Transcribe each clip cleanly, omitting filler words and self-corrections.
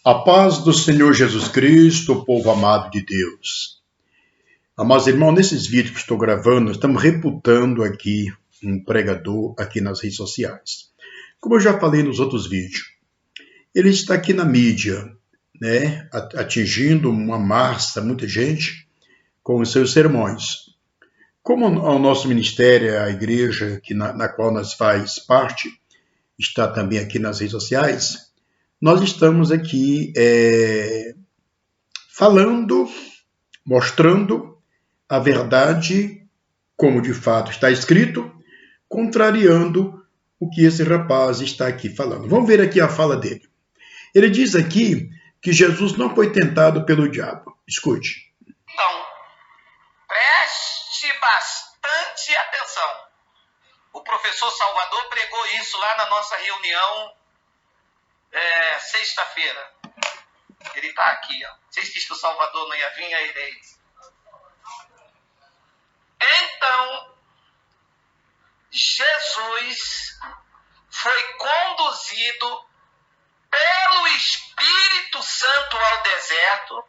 A paz do Senhor Jesus Cristo, povo amado de Deus. Amados irmãos, nesses vídeos que estou gravando, estamos reputando aqui um pregador aqui nas redes sociais. Como eu já falei nos outros vídeos, ele está aqui na mídia, né, atingindo uma massa, muita gente, com os seus sermões. Como o nosso ministério, a igreja na qual nós faz parte, está também aqui nas redes sociais, nós estamos aqui falando, mostrando a verdade como de fato está escrito, contrariando o que esse rapaz está aqui falando. Vamos ver aqui a fala dele. Ele diz aqui que Jesus não foi tentado pelo diabo. Escute. Então, preste bastante atenção. O professor Salvador pregou isso lá na nossa reunião sexta-feira. Ele está aqui, ó. Vocês dizem que o Salvador não ia vir, aí ele. Então, Jesus foi conduzido pelo Espírito Santo ao deserto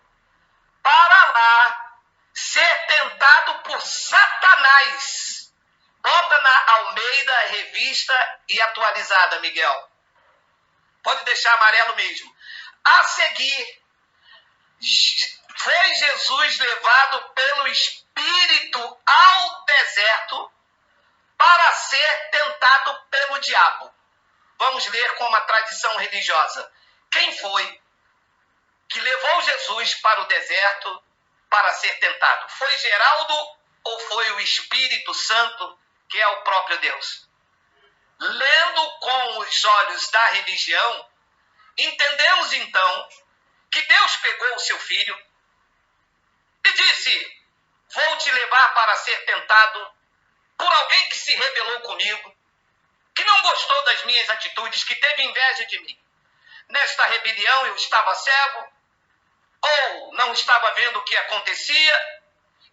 para lá ser tentado por Satanás. Bota na Almeida, revista e atualizada, Miguel. Pode deixar amarelo mesmo. A seguir, foi Jesus levado pelo Espírito ao deserto para ser tentado pelo diabo. Vamos ler como a tradição religiosa. Quem foi que levou Jesus para o deserto para ser tentado? Foi Geraldo ou foi o Espírito Santo, que é o próprio Deus? Lendo com os olhos da religião, entendemos então que Deus pegou o seu filho e disse: vou te levar para ser tentado por alguém que se rebelou comigo, que não gostou das minhas atitudes, que teve inveja de mim. Nesta rebelião eu estava cego, ou não estava vendo o que acontecia,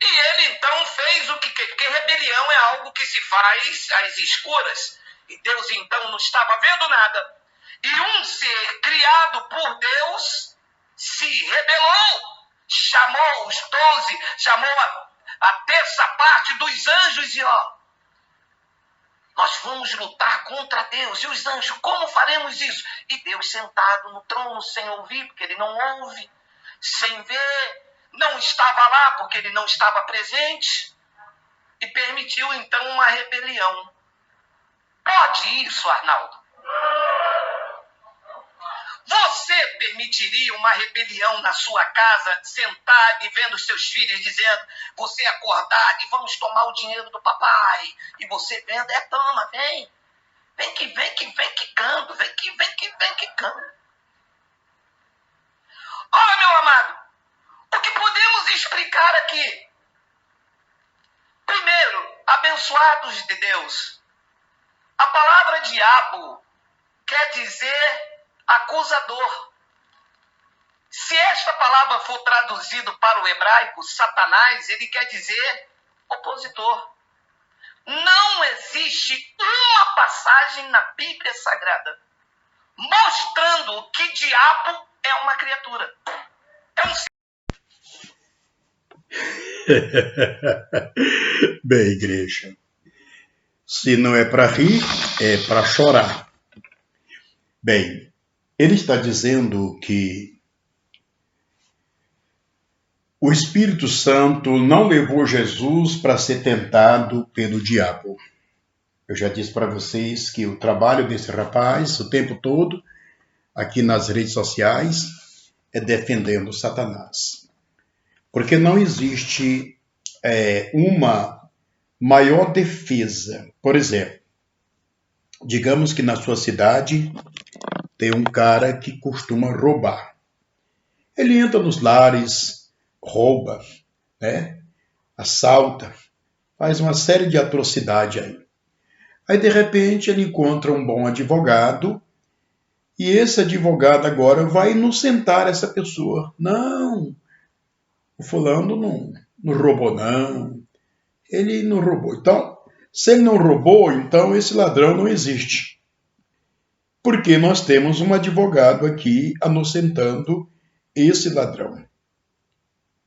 e ele então fez o que porque rebelião é algo que se faz às escuras, e Deus então não estava vendo nada. E um ser criado por Deus se rebelou, chamou os 12, chamou a terça parte dos anjos e nós vamos lutar contra Deus. E os anjos, como faremos isso? E Deus sentado no trono sem ouvir, porque ele não ouve, sem ver, não estava lá porque ele não estava presente, e permitiu então uma rebelião. Pode isso, Arnaldo? Você permitiria uma rebelião na sua casa, sentado e vendo seus filhos dizendo, você acordar e vamos tomar o dinheiro do papai, e você vendo, toma, vem quicando, vem quicando. Olha, meu amado, o que podemos explicar aqui? Primeiro, abençoados de Deus, a palavra diabo quer dizer acusador. Se esta palavra for traduzida para o hebraico, Satanás, ele quer dizer opositor. Não existe uma passagem na Bíblia Sagrada mostrando que diabo é uma criatura. É um Bem, igreja, se não é para rir, é para chorar. Bem, ele está dizendo que o Espírito Santo não levou Jesus para ser tentado pelo diabo. Eu já disse para vocês que o trabalho desse rapaz, o tempo todo, aqui nas redes sociais, é defendendo Satanás. Porque não existe uma maior defesa. Por exemplo, digamos que na sua cidade tem um cara que costuma roubar. Ele entra nos lares, rouba, né? Assalta, faz uma série de atrocidades aí. Aí, de repente, ele encontra um bom advogado e esse advogado agora vai inocentar essa pessoa. Não, o fulano não roubou, não. Ele não roubou. Então, se ele não roubou, então esse ladrão não existe. porque nós temos um advogado aqui inocentando esse ladrão.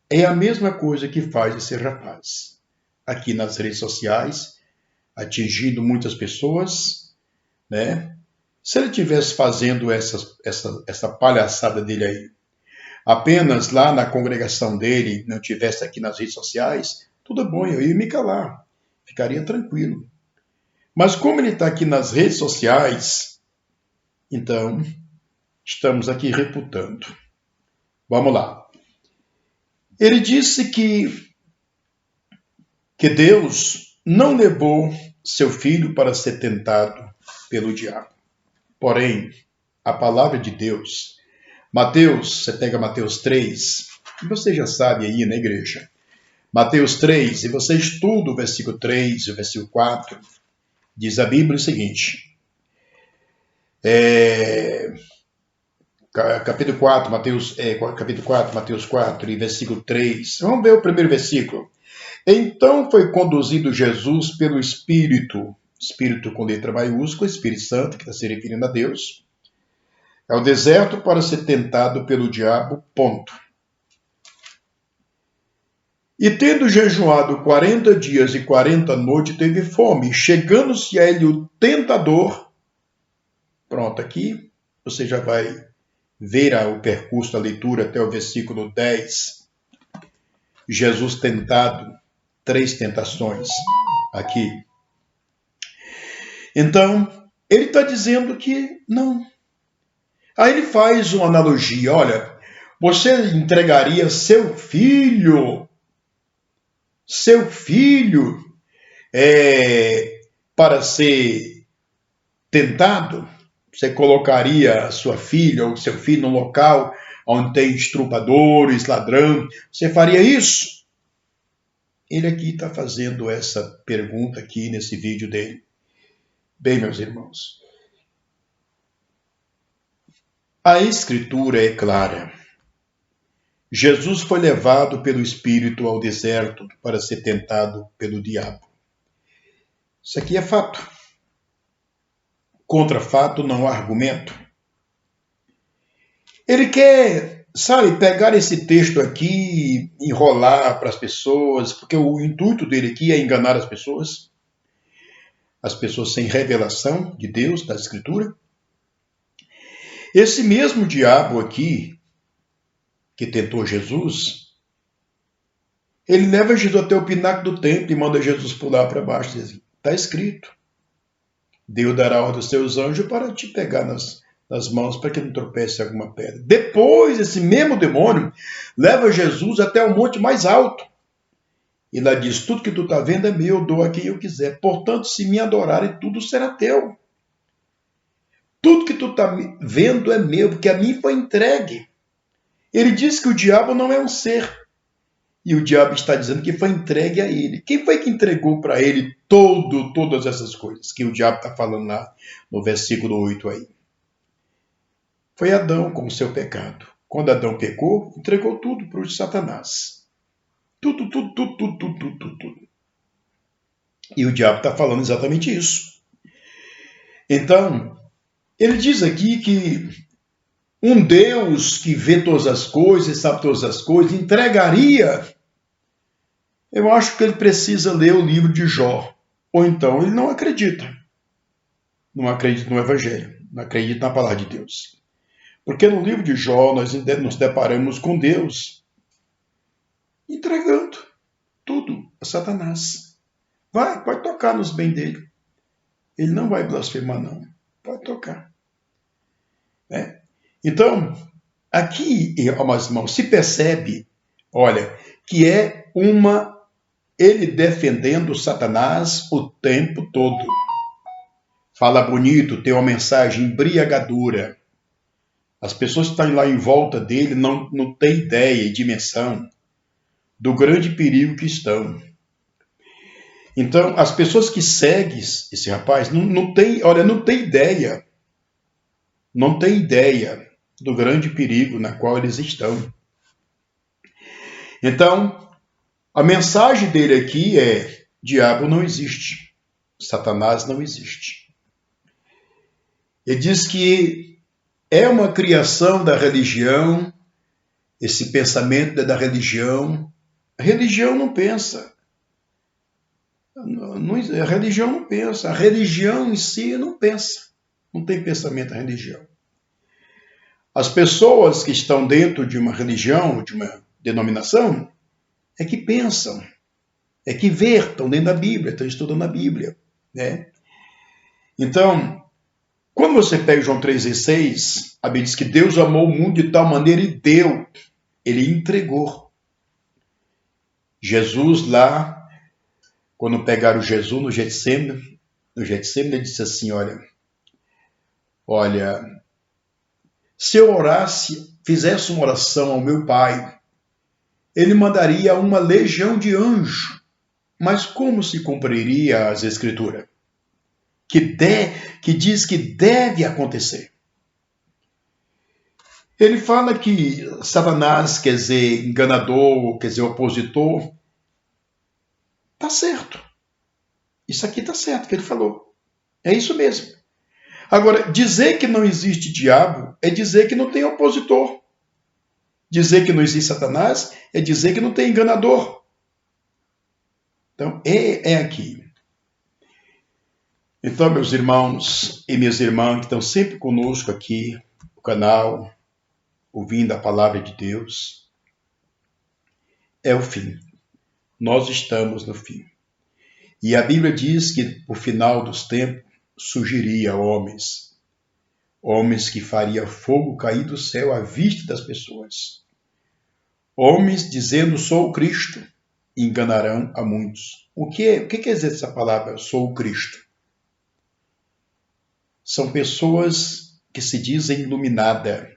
É a mesma coisa que faz esse rapaz aqui nas redes sociais, atingindo muitas pessoas, né? Se ele estivesse fazendo essa palhaçada dele aí, apenas lá na congregação dele, não tivesse aqui nas redes sociais, tudo bom, eu ia me calar, ficaria tranquilo. Mas como ele está aqui nas redes sociais, então estamos aqui reputando. Vamos lá. Ele disse que Deus não levou seu filho para ser tentado pelo diabo. Porém, a palavra de Deus, Mateus, você pega Mateus 3, e você já sabe aí na igreja, Mateus 3, e você estuda o versículo 3 e o versículo 4, diz a Bíblia o seguinte, capítulo 4, Mateus 4 e versículo 3, vamos ver o primeiro versículo. Então foi conduzido Jesus pelo Espírito com letra maiúscula, Espírito Santo, que está se referindo a Deus, ao deserto para ser tentado pelo diabo, ponto. E tendo jejuado 40 dias e 40 noites, teve fome. Chegando-se a ele o tentador, pronto, aqui você já vai ver o percurso da leitura até o versículo 10. Jesus tentado, 3 tentações aqui. Então, ele está dizendo que não. Aí ele faz uma analogia, olha, você entregaria seu filho para ser tentado? Você colocaria a sua filha ou seu filho num local onde tem estrupadores, ladrão? Você faria isso? Ele aqui está fazendo essa pergunta aqui nesse vídeo dele. Bem, meus irmãos, a Escritura é clara. Jesus foi levado pelo Espírito ao deserto para ser tentado pelo diabo. Isso aqui é fato. Contra fato não há argumento. Ele quer, pegar esse texto aqui e enrolar para as pessoas, porque o intuito dele aqui é enganar as pessoas sem revelação de Deus, da Escritura. Esse mesmo diabo aqui, que tentou Jesus, ele leva Jesus até o pináculo do templo e manda Jesus pular para baixo. Está escrito. Deus dará ordem aos seus anjos para te pegar nas mãos, para que não tropece alguma pedra. Depois, esse mesmo demônio leva Jesus até o monte mais alto. E lá diz, tudo que tu está vendo é meu, dou a quem eu quiser. Portanto, se me adorarem, tudo será teu. Tudo que tu está vendo é meu, porque a mim foi entregue. Ele diz que o diabo não é um ser. E o diabo está dizendo que foi entregue a ele. Quem foi que entregou para ele todas essas coisas que o diabo está falando lá no versículo 8 aí? Foi Adão com o seu pecado. Quando Adão pecou, entregou tudo para o Satanás. Tudo. E o diabo está falando exatamente isso. Então, ele diz aqui que um Deus que vê todas as coisas, sabe todas as coisas, entregaria. Eu acho que ele precisa ler o livro de Jó. Ou então ele não acredita. Não acredita no Evangelho. Não acredita na palavra de Deus. Porque no livro de Jó nós nos deparamos com Deus entregando tudo a Satanás. Pode tocar nos bens dele. Ele não vai blasfemar, não. Pode tocar. Então, aqui, meus irmãos, se percebe, olha, que é ele defendendo Satanás o tempo todo. Fala bonito, tem uma mensagem embriagadora. As pessoas que estão lá em volta dele não têm ideia e dimensão do grande perigo que estão. Então, as pessoas que seguem esse rapaz não têm ideia. Não têm ideia do grande perigo na qual eles estão. Então, a mensagem dele aqui é: diabo não existe, Satanás não existe. Ele diz que é uma criação da religião, esse pensamento da religião. A religião não pensa. A religião não pensa. A religião em si não pensa. Não tem pensamento a religião. As pessoas que estão dentro de uma religião, de uma denominação, é que pensam, é que estão dentro da Bíblia, estão estudando a Bíblia, né? Então, quando você pega João 3,16, a Bíblia diz que Deus amou o mundo de tal maneira e deu, ele entregou. Jesus lá, quando pegaram Jesus no Getsemane, ele disse assim, olha, se eu orasse, fizesse uma oração ao meu Pai, ele mandaria uma legião de anjos. Mas como se cumpriria as Escrituras? Que diz que deve acontecer. Ele fala que Satanás, quer dizer, enganador, quer dizer, opositor, está certo. Isso aqui está certo que ele falou. É isso mesmo. Agora, dizer que não existe diabo é dizer que não tem opositor. Dizer que não existe Satanás é dizer que não tem enganador. Então, é aqui. Então, meus irmãos e minhas irmãs que estão sempre conosco aqui no canal, ouvindo a palavra de Deus, é o fim. Nós estamos no fim. E a Bíblia diz que, no final dos tempos, surgiria homens que faria fogo cair do céu à vista das pessoas. Homens dizendo, sou o Cristo, enganarão a muitos. O que quer dizer essa palavra, sou o Cristo? São pessoas que se dizem iluminadas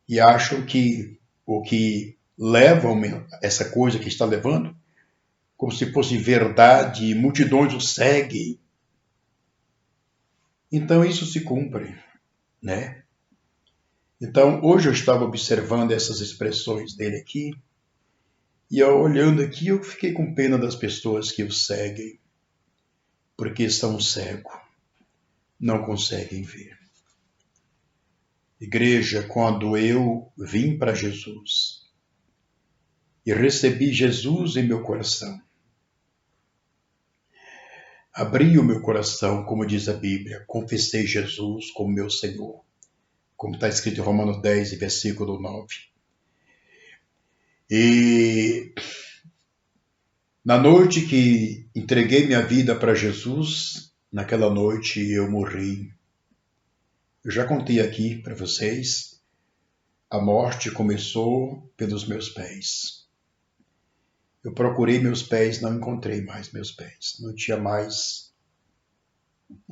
e acham que o que levam essa coisa que está levando, como se fosse verdade, e multidões o seguem. Então isso se cumpre, né? Então hoje eu estava observando essas expressões dele aqui, e olhando aqui eu fiquei com pena das pessoas que o seguem, porque são cegos, não conseguem ver. Igreja, quando eu vim para Jesus e recebi Jesus em meu coração, abri o meu coração, como diz a Bíblia, confessei Jesus como meu Senhor, como está escrito em Romanos 10, versículo 9. E na noite que entreguei minha vida para Jesus, naquela noite eu morri. Eu já contei aqui para vocês, a morte começou pelos meus pés. Eu procurei meus pés, não encontrei mais meus pés. Não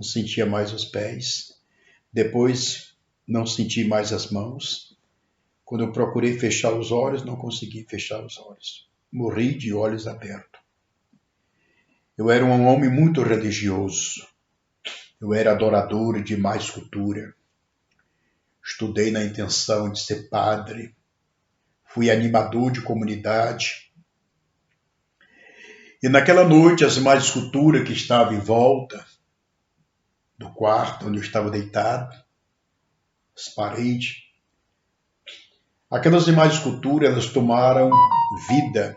sentia mais os pés. Depois, não senti mais as mãos. Quando eu procurei fechar os olhos, não consegui fechar os olhos. Morri de olhos abertos. Eu era um homem muito religioso. Eu era adorador de mais cultura. Estudei na intenção de ser padre. Fui animador de comunidade. E naquela noite, as imagens de escultura que estavam em volta do quarto onde eu estava deitado, as paredes, aquelas imagens de escultura, elas tomaram vida.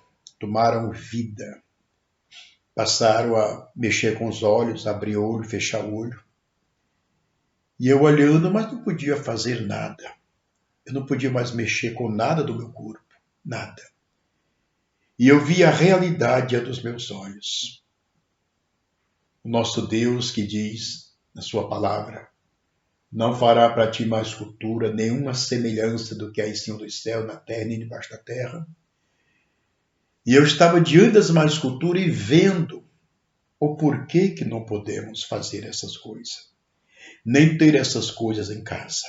Passaram a mexer com os olhos, abrir o olho, fechar o olho. E eu olhando, mas não podia fazer nada. Eu não podia mais mexer com nada do meu corpo, nada. E eu vi a realidade dos meus olhos. O nosso Deus que diz na sua palavra, não fará para ti mais escultura, nenhuma semelhança do que há em cima do céu, na terra, nem debaixo da terra. E eu estava diante das imagens de escultura e vendo o porquê que não podemos fazer essas coisas, nem ter essas coisas em casa.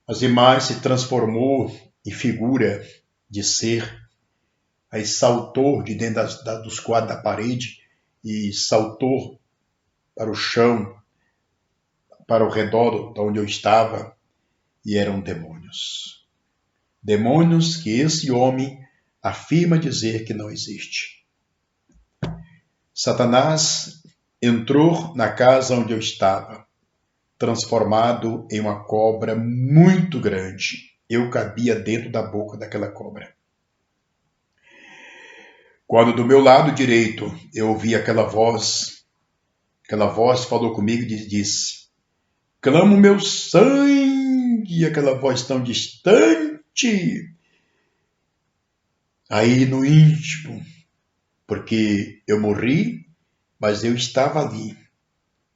As imagens se transformou em figura de ser, aí saltou de dentro dos quadros da parede e saltou para o chão, para o redor de onde eu estava, e eram demônios. Demônios que esse homem afirma dizer que não existe. Satanás entrou na casa onde eu estava, transformado em uma cobra muito grande. Eu cabia dentro da boca daquela cobra. Quando do meu lado direito eu ouvi aquela voz falou comigo e disse: clamo meu sangue, aquela voz tão distante, aí no íntimo, porque eu morri, mas eu estava ali,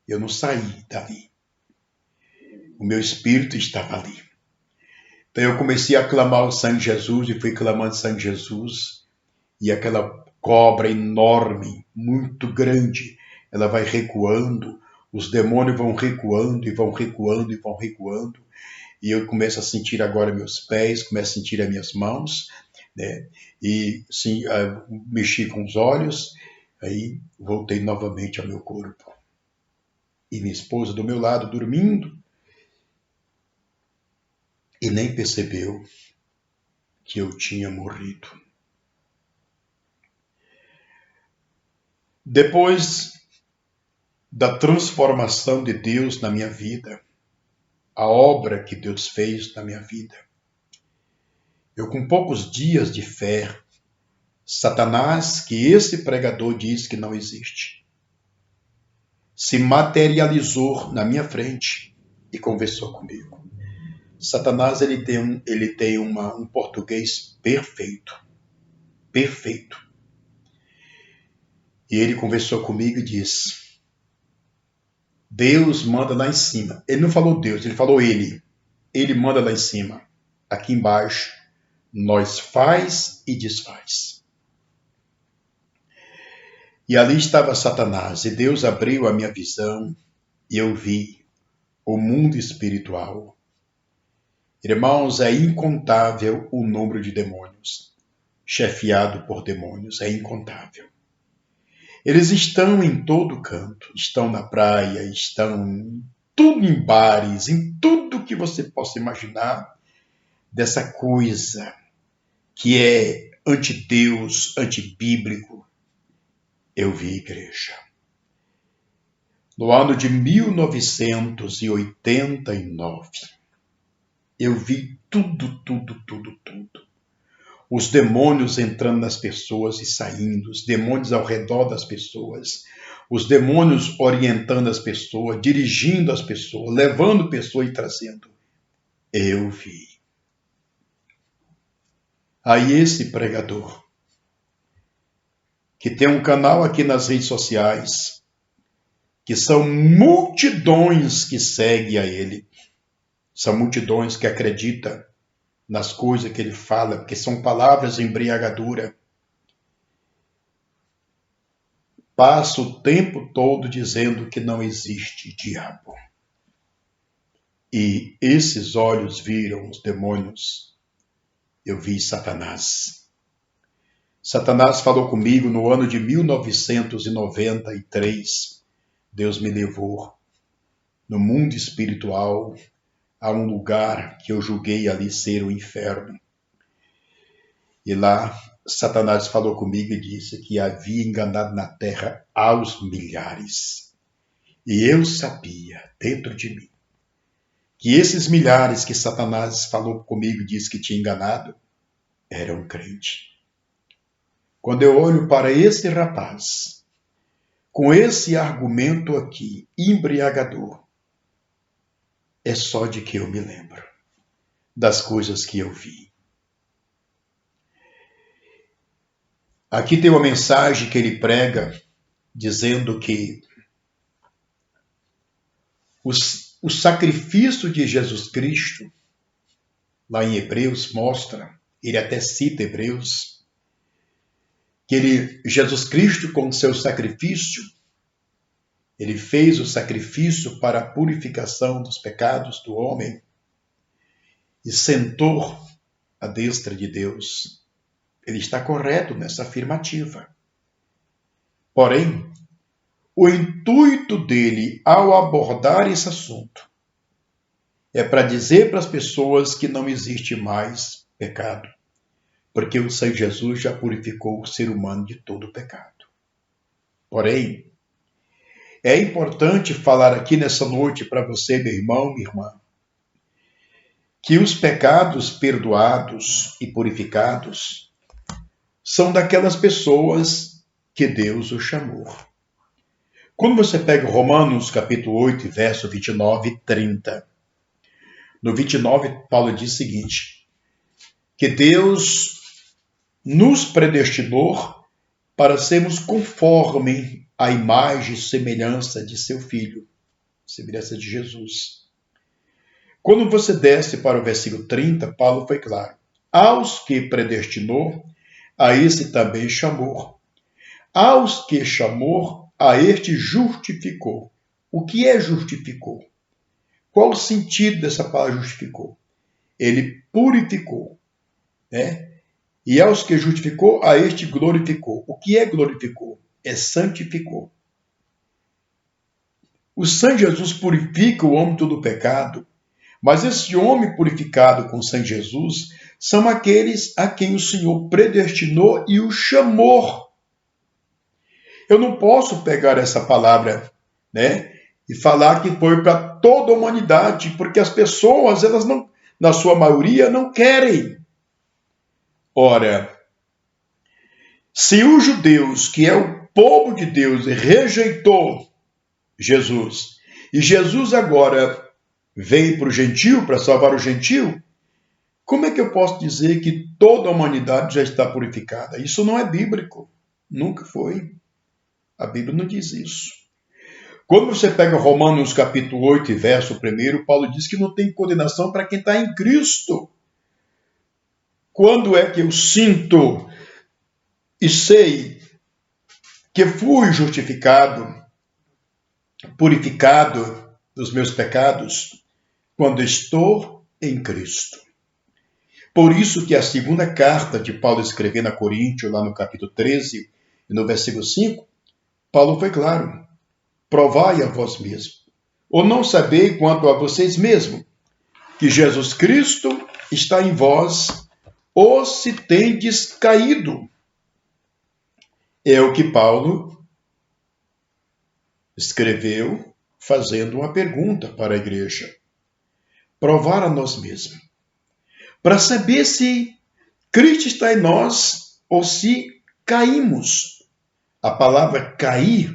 eu não saí dali, o meu espírito estava ali. Então eu comecei a clamar o sangue de Jesus e fui clamando o sangue de Jesus, e aquela cobra enorme, muito grande, ela vai recuando, os demônios vão recuando e vão recuando e vão recuando, e eu começo a sentir agora meus pés, começo a sentir as minhas mãos, né? E sim, mexi com os olhos, aí voltei novamente ao meu corpo. E minha esposa do meu lado dormindo, e nem percebeu que eu tinha morrido. Depois da transformação de Deus na minha vida, a obra que Deus fez na minha vida, eu com poucos dias de fé, Satanás, que esse pregador diz que não existe, se materializou na minha frente e conversou comigo. Satanás ele tem um português perfeito, perfeito. E ele conversou comigo e disse: Deus manda lá em cima. Ele não falou Deus, ele falou ele. Ele manda lá em cima. Aqui embaixo, nós faz e desfaz. E ali estava Satanás, e Deus abriu a minha visão, e eu vi o mundo espiritual. Irmãos, é incontável o número de demônios, chefiado por demônios, é incontável. Eles estão em todo canto, estão na praia, estão tudo em bares, em tudo que você possa imaginar dessa coisa que é anti-Deus, anti-bíblico. Eu vi igreja. No ano de 1989, eu vi tudo. Os demônios entrando nas pessoas e saindo, os demônios ao redor das pessoas, os demônios orientando as pessoas, dirigindo as pessoas, levando pessoas e trazendo. Eu vi. Aí esse pregador, que tem um canal aqui nas redes sociais, que são multidões que seguem a ele, são multidões que acreditam nas coisas que ele fala, porque são palavras embriagadoras. Passa o tempo todo dizendo que não existe diabo. E esses olhos viram os demônios. Eu vi Satanás. Satanás falou comigo no ano de 1993. Deus me levou no mundo espiritual a um lugar que eu julguei ali ser o inferno. E lá Satanás falou comigo e disse que havia enganado na terra aos milhares. E eu sabia, dentro de mim, que esses milhares que Satanás falou comigo e disse que tinha enganado, eram crentes. Quando eu olho para esse rapaz, com esse argumento aqui, embriagador, é só de que eu me lembro das coisas que eu vi. Aqui tem uma mensagem que ele prega, dizendo que o sacrifício de Jesus Cristo, lá em Hebreus, mostra, ele até cita Hebreus, que Jesus Cristo, com seu sacrifício, ele fez o sacrifício para a purificação dos pecados do homem e sentou à destra de Deus. Ele está correto nessa afirmativa. Porém, o intuito dele ao abordar esse assunto é para dizer para as pessoas que não existe mais pecado, porque o Senhor Jesus já purificou o ser humano de todo pecado. Porém, É importante falar aqui nessa noite para você, meu irmão, minha irmã, que os pecados perdoados e purificados são daquelas pessoas que Deus os chamou. Quando você pega Romanos capítulo 8, verso 29 e 30, no 29, Paulo diz o seguinte, que Deus nos predestinou para sermos conforme a imagem e semelhança de seu Filho, semelhança de Jesus. Quando você desce para o versículo 30, Paulo foi claro. Aos que predestinou, a esse também chamou. Aos que chamou, a este justificou. O que é justificou? Qual o sentido dessa palavra justificou? Ele purificou, né? E aos que justificou, a este glorificou. O que é glorificou? É santificou. O sangue de Jesus purifica o homem do pecado, mas esse homem purificado com o sangue de Jesus são aqueles a quem o Senhor predestinou e o chamou. Eu não posso pegar essa palavra, né, e falar que foi para toda a humanidade, porque as pessoas, elas não, na sua maioria, não querem. Ora, se os judeus, que é o povo de Deus, rejeitou Jesus, e Jesus agora veio para o gentio, para salvar o gentio, como é que eu posso dizer que toda a humanidade já está purificada? Isso não é bíblico. Nunca foi. A Bíblia não diz isso. Quando você pega Romanos capítulo 8, verso 1, Paulo diz que não tem condenação para quem está em Cristo. Quando é que eu sinto e sei que fui justificado, purificado dos meus pecados? Quando estou em Cristo. Por isso que a segunda carta de Paulo escrevendo a Coríntios, lá no capítulo 13, e no versículo 5, Paulo foi claro. Provai a vós mesmos. Ou não sabei quanto a vocês mesmos, que Jesus Cristo está em vós, ou se tendes caído. É o que Paulo escreveu, fazendo uma pergunta para a igreja. Provar a nós mesmos. Para saber se Cristo está em nós ou se caímos. A palavra cair,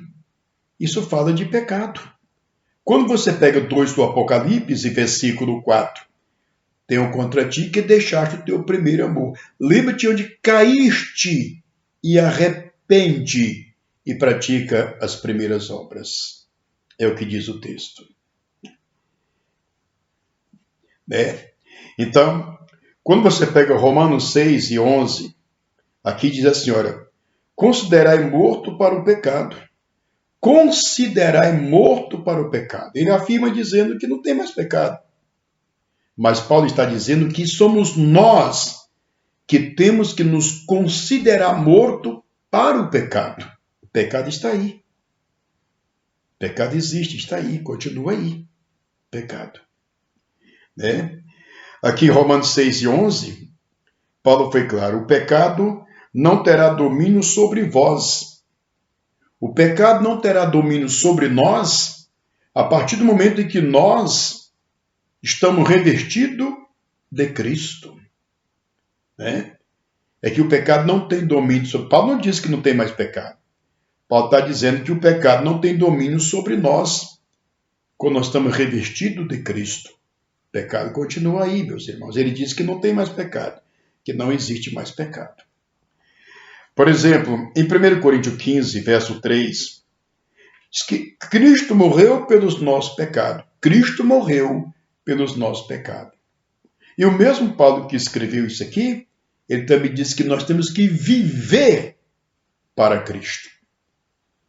isso fala de pecado. Quando você pega 2 do Apocalipse, versículo 4, tenho contra ti que deixaste o teu primeiro amor. Lembra-te onde caíste e arrepende e pratica as primeiras obras. É o que diz o texto. Então, quando você pega Romanos 6 e 11, aqui diz assim, olha, considerai morto para o pecado. Considerai morto para o pecado. Ele afirma dizendo que não tem mais pecado. Mas Paulo está dizendo que somos nós que temos que nos considerar morto para o pecado. O pecado está aí. O pecado existe, está aí, continua aí. Pecado. Né? Aqui em Romanos 6 e 11, Paulo foi claro, o pecado não terá domínio sobre vós. O pecado não terá domínio sobre nós a partir do momento em que nós estamos revestidos de Cristo. Né? É que o pecado não tem domínio sobre... Paulo não diz que não tem mais pecado. Paulo está dizendo que o pecado não tem domínio sobre nós quando nós estamos revestidos de Cristo. O pecado continua aí, meus irmãos. Ele diz que não tem mais pecado, que não existe mais pecado. Por exemplo, em 1 Coríntios 15, verso 3, diz que Cristo morreu pelos nossos pecados. Cristo morreu pelos nossos pecados. E o mesmo Paulo que escreveu isso aqui, ele também disse que nós temos que viver para Cristo.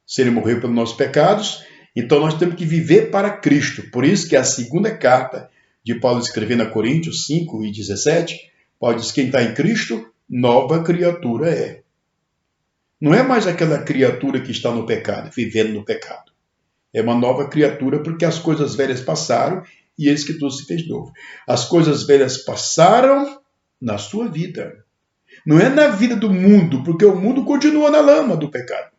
Se ele morreu pelos nossos pecados, então nós temos que viver para Cristo. Por isso que a segunda carta de Paulo escrevendo a Coríntios 5 e 17, Paulo diz que quem está em Cristo, nova criatura é. Não é mais aquela criatura que está no pecado, vivendo no pecado. É uma nova criatura porque as coisas velhas passaram e eis que tudo se fez novo. As coisas velhas passaram na sua vida. Não é na vida do mundo, porque o mundo continua na lama do pecado.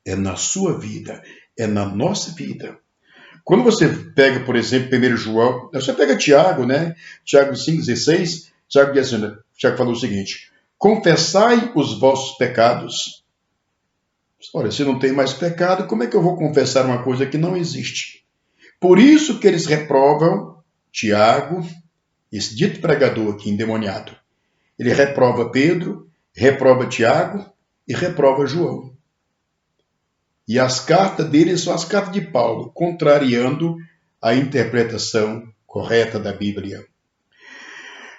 É na sua vida. é na nossa vida. Quando você pega, por exemplo, 1 João, você pega Tiago, né? Tiago 5,16, Tiago falou o seguinte: confessai os vossos pecados. Olha, se não tem mais pecado, como é que eu vou confessar uma coisa que não existe? Por isso que eles reprovam Tiago, esse dito pregador aqui endemoniado. Ele reprova Pedro, reprova Tiago e reprova João. E as cartas dele são as cartas de Paulo, contrariando a interpretação correta da Bíblia.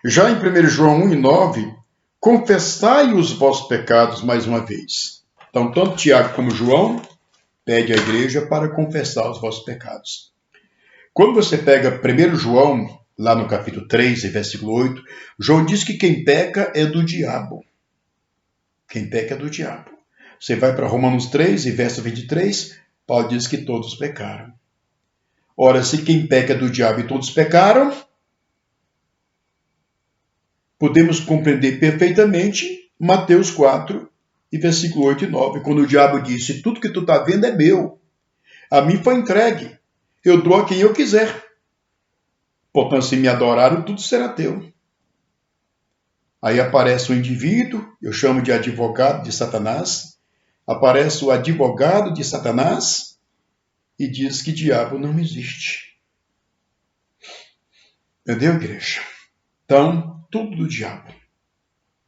Já em 1 João 1,9, confessai os vossos pecados mais uma vez. Então, tanto Tiago como João pede à igreja para confessar os vossos pecados. Quando você pega 1 João, lá no capítulo 3, versículo 8, João diz que quem peca é do diabo. Quem peca é do diabo. Você vai para Romanos 3, verso 23, Paulo diz que todos pecaram. Ora, se quem peca é do diabo e todos pecaram, podemos compreender perfeitamente Mateus 4, versículo 8 e 9, quando o diabo disse: tudo que tu está vendo é meu, a mim foi entregue, eu dou a quem eu quiser. Portanto, se me adoraram, tudo será teu. Aí aparece o indivíduo, eu chamo de advogado de Satanás, aparece o advogado de Satanás e diz que diabo não existe. Entendeu, igreja? Então, tudo do diabo.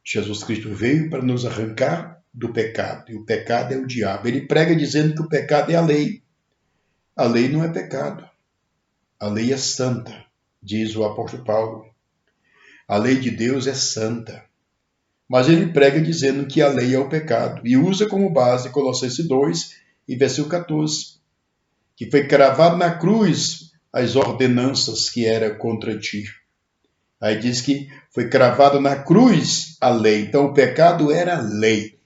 Jesus Cristo veio para nos arrancar do pecado, e o pecado é o diabo. Ele prega dizendo que o pecado é a lei. A lei não é pecado. A lei é santa, diz o apóstolo Paulo. A lei de Deus é santa. Mas ele prega dizendo que a lei é o pecado, e usa como base Colossenses 2, versículo 14, que foi cravado na cruz as ordenanças que eram contra ti. Aí diz que foi cravado na cruz a lei. Então o pecado era a lei.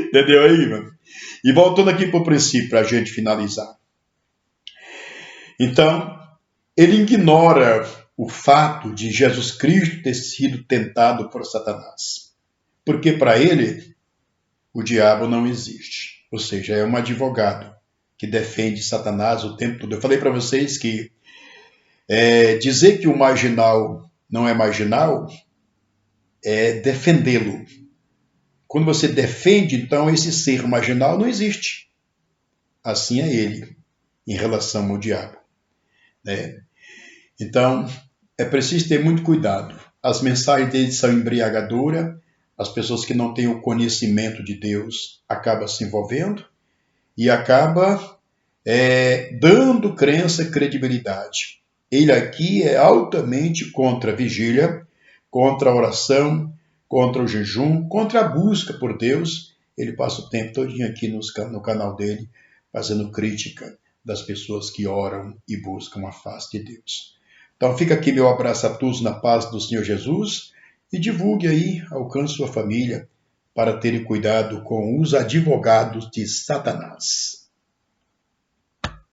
Entendeu aí, mano? E voltando aqui para o princípio, para a gente finalizar. Então, ele ignora o fato de Jesus Cristo ter sido tentado por Satanás. Porque para ele, o diabo não existe. Ou seja, é um advogado que defende Satanás o tempo todo. Eu falei para vocês que dizer que o marginal não é marginal é defendê-lo. Quando você defende, então, esse ser marginal não existe. Assim é ele, em relação ao diabo. Né? Então, é preciso ter muito cuidado. As mensagens dele são embriagadoras, as pessoas que não têm o conhecimento de Deus acabam se envolvendo e acaba dando crença, credibilidade. Ele aqui é altamente contra a vigília, contra a oração, contra o jejum, contra a busca por Deus. Ele passa o tempo todinho aqui no canal dele, fazendo crítica das pessoas que oram e buscam a face de Deus. Então fica aqui meu abraço a todos na paz do Senhor Jesus e divulgue aí, alcance sua família para terem cuidado com os advogados de Satanás.